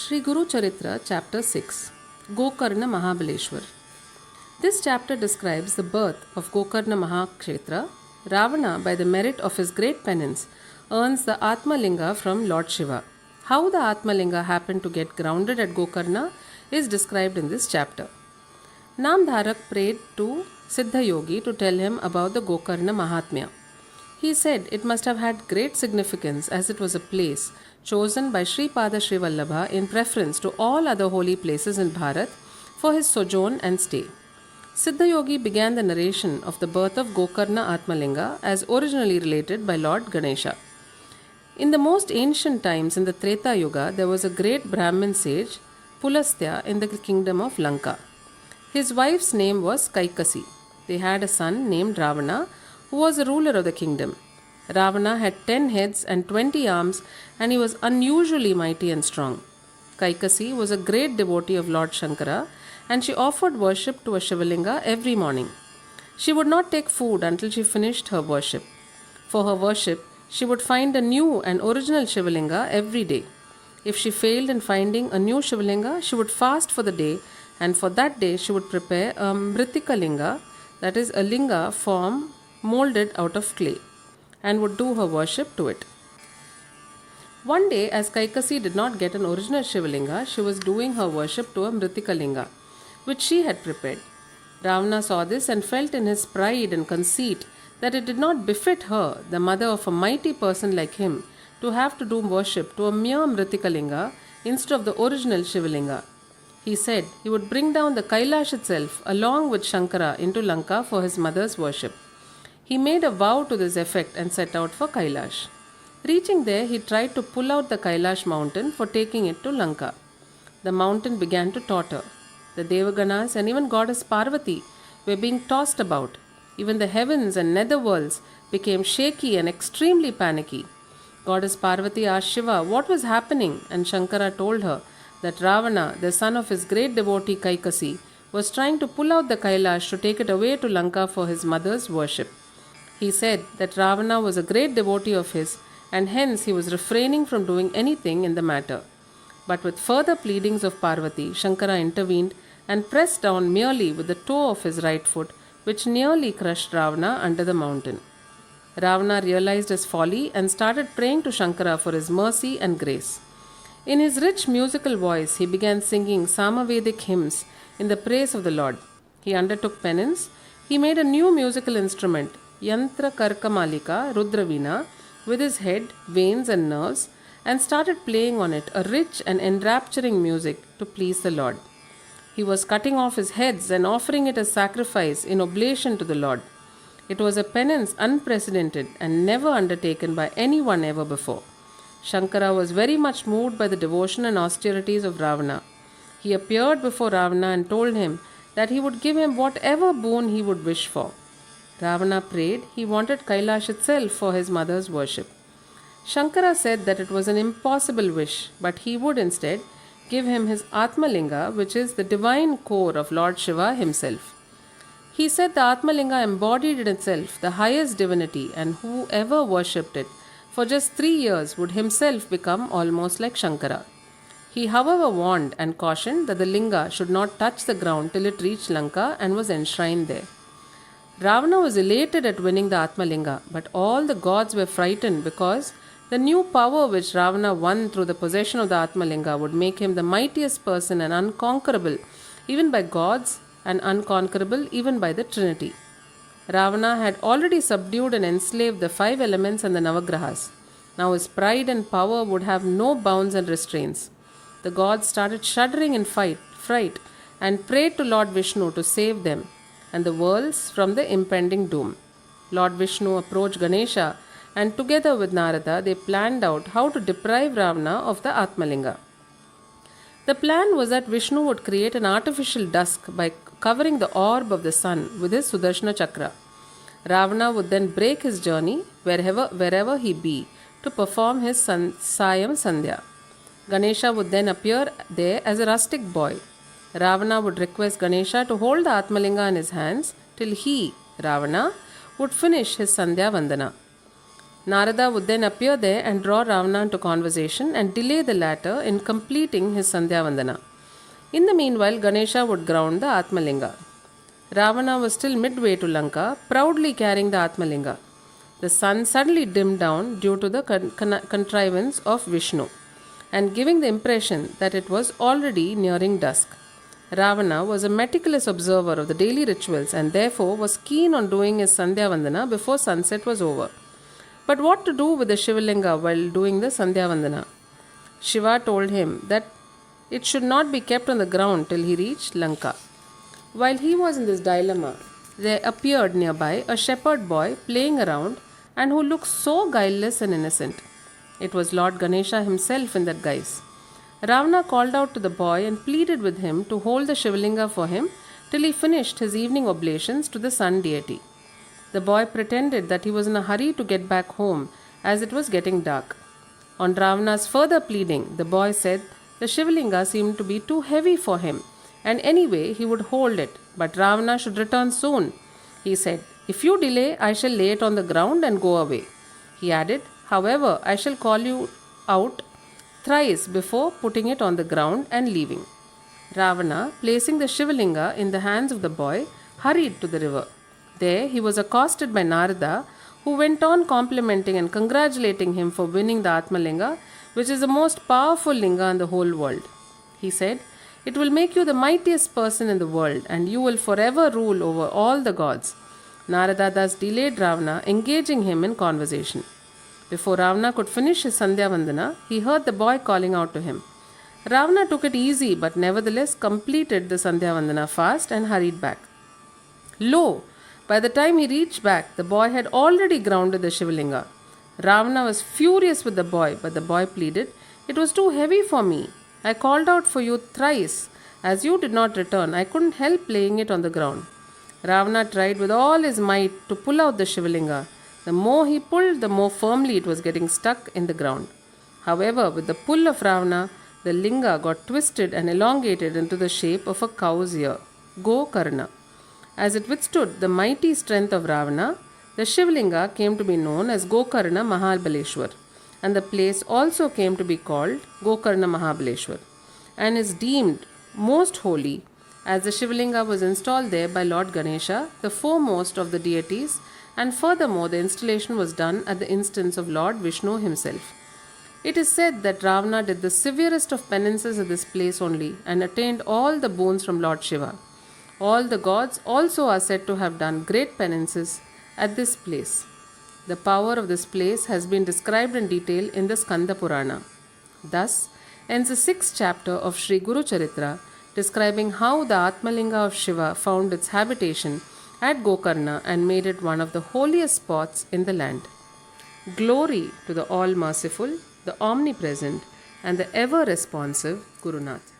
Sri Guru Charitra, Chapter 6, Gokarna Mahabaleshwar. This chapter describes the birth of Gokarna Mahakshetra. Ravana, by the merit of his great penance, earns the Atmalinga from Lord Shiva. How the Atmalinga happened to get grounded at Gokarna is described in this chapter. Namdharak prayed to Siddha Yogi to tell him about the Gokarna Mahatmya. He said it must have had great significance as it was a place chosen by Sri Pada Sri Vallabha in preference to all other holy places in Bharat for his sojourn and stay. Siddha Yogi began the narration of the birth of Gokarna Atmalinga as originally related by Lord Ganesha. In the most ancient times in the Treta Yuga, there was a great Brahmin sage, Pulastya, in the kingdom of Lanka. His wife's name was Kaikasi. They had a son named Ravana, who was the ruler of the kingdom. Ravana had 10 heads and 20 arms, and he was unusually mighty and strong. Kaikasi was a great devotee of Lord Shankara, and she offered worship to a Shivalinga every morning. She would not take food until she finished her worship. For her worship, she would find a new and original Shivalinga every day. If she failed in finding a new Shivalinga, she would fast for the day, and for that day she would prepare a Mritika Linga, that is a linga form molded out of clay, and would do her worship to it. One day, as Kaikasi did not get an original Shivalinga, she was doing her worship to a Mritika Linga, which she had prepared. Ravana saw this and felt in his pride and conceit that it did not befit her, the mother of a mighty person like him, to have to do worship to a mere Mritika Linga instead of the original Shivalinga. He said he would bring down the Kailash itself along with Shankara into Lanka for his mother's worship. He made a vow to this effect and set out for Kailash. Reaching there, he tried to pull out the Kailash mountain for taking it to Lanka. The mountain began to totter. The Devaganas and even goddess Parvati were being tossed about. Even the heavens and netherworlds became shaky and extremely panicky. Goddess Parvati asked Shiva what was happening, and Shankara told her that Ravana, the son of his great devotee Kaikasi, was trying to pull out the Kailash to take it away to Lanka for his mother's worship. He said that Ravana was a great devotee of his, and hence he was refraining from doing anything in the matter. But with further pleadings of Parvati, Shankara intervened and pressed down merely with the toe of his right foot, which nearly crushed Ravana under the mountain. Ravana realized his folly and started praying to Shankara for his mercy and grace. In his rich musical voice, he began singing Samavedic hymns in the praise of the Lord. He undertook penance. He made a new musical instrument, Yantra Karkamalika Rudravina, with his head, veins and nerves, and started playing on it a rich and enrapturing music to please the Lord. He was cutting off his heads and offering it as sacrifice in oblation to the Lord. It was a penance unprecedented and never undertaken by anyone ever before. Shankara was very much moved by the devotion and austerities of Ravana. He appeared before Ravana and told him that he would give him whatever boon he would wish for. Ravana prayed he wanted Kailash itself for his mother's worship. Shankara said that it was an impossible wish, but he would instead give him his Atmalinga, which is the divine core of Lord Shiva himself. He said the Atmalinga embodied in itself the highest divinity, and whoever worshipped it for just 3 years would himself become almost like Shankara. He, however, warned and cautioned that the linga should not touch the ground till it reached Lanka and was enshrined there. Ravana was elated at winning the Atmalinga, but all the gods were frightened because the new power which Ravana won through the possession of the Atmalinga would make him the mightiest person and unconquerable even by gods and unconquerable even by the Trinity. Ravana had already subdued and enslaved the 5 elements and the Navagrahas. Now his pride and power would have no bounds and restraints. The gods started shuddering in fright and prayed to Lord Vishnu to save them and the worlds from the impending doom. Lord Vishnu approached Ganesha, and together with Narada they planned out how to deprive Ravana of the Atmalinga. The plan was that Vishnu would create an artificial dusk by covering the orb of the sun with his Sudarshana Chakra. Ravana would then break his journey wherever he be to perform his Sayam Sandhya. Ganesha would then appear there as a rustic boy. Ravana would request Ganesha to hold the Atmalinga in his hands till he, Ravana, would finish his Sandhya Vandana. Narada would then appear there and draw Ravana into conversation and delay the latter in completing his Sandhya Vandana. In the meanwhile, Ganesha would ground the Atmalinga. Ravana was still midway to Lanka, proudly carrying the Atmalinga. The sun suddenly dimmed down due to the contrivance of Vishnu, and giving the impression that it was already nearing dusk. Ravana was a meticulous observer of the daily rituals and therefore was keen on doing his Sandhya Vandana before sunset was over. But what to do with the Shivalinga while doing the Sandhya Vandana? Shiva told him that it should not be kept on the ground till he reached Lanka. While he was in this dilemma, there appeared nearby a shepherd boy playing around and who looked so guileless and innocent. It was Lord Ganesha himself in that guise. Ravana called out to the boy and pleaded with him to hold the Shivalinga for him till he finished his evening oblations to the sun deity. The boy pretended that he was in a hurry to get back home as it was getting dark. On Ravana's further pleading, the boy said the Shivalinga seemed to be too heavy for him, and anyway he would hold it, but Ravana should return soon. He said, "If you delay, I shall lay it on the ground and go away." He added, "However, I shall call you out thrice before putting it on the ground and leaving." Ravana, placing the Shivalinga in the hands of the boy, hurried to the river. There he was accosted by Narada, who went on complimenting and congratulating him for winning the Atmalinga, which is the most powerful linga in the whole world. He said, "It will make you the mightiest person in the world, and you will forever rule over all the gods." Narada thus delayed Ravana, engaging him in conversation. Before Ravana could finish his Sandhya Vandana, he heard the boy calling out to him. Ravana took it easy, but nevertheless completed the Sandhya Vandana fast and hurried back. Lo! By the time he reached back, the boy had already grounded the Shivalinga. Ravana was furious with the boy, but the boy pleaded, "It was too heavy for me. I called out for you thrice. As you did not return, I couldn't help laying it on the ground." Ravana tried with all his might to pull out the Shivalinga. The more he pulled, the more firmly it was getting stuck in the ground. However, with the pull of Ravana, the linga got twisted and elongated into the shape of a cow's ear, Gokarna. As it withstood the mighty strength of Ravana, the Shivalinga came to be known as Gokarna Mahabaleshwar, and the place also came to be called Gokarna Mahabaleshwar, and is deemed most holy as the Shivalinga was installed there by Lord Ganesha, the foremost of the deities, and furthermore the installation was done at the instance of Lord Vishnu himself. It is said that Ravana did the severest of penances at this place only and attained all the boons from Lord Shiva. All the gods also are said to have done great penances at this place. The power of this place has been described in detail in the Skanda Purana. Thus ends the 6th chapter of Sri Guru Charitra, describing how the Atmalinga of Shiva found its habitation at Gokarna and made it one of the holiest spots in the land. Glory to the all-merciful, the omnipresent, and the ever-responsive Gurunath.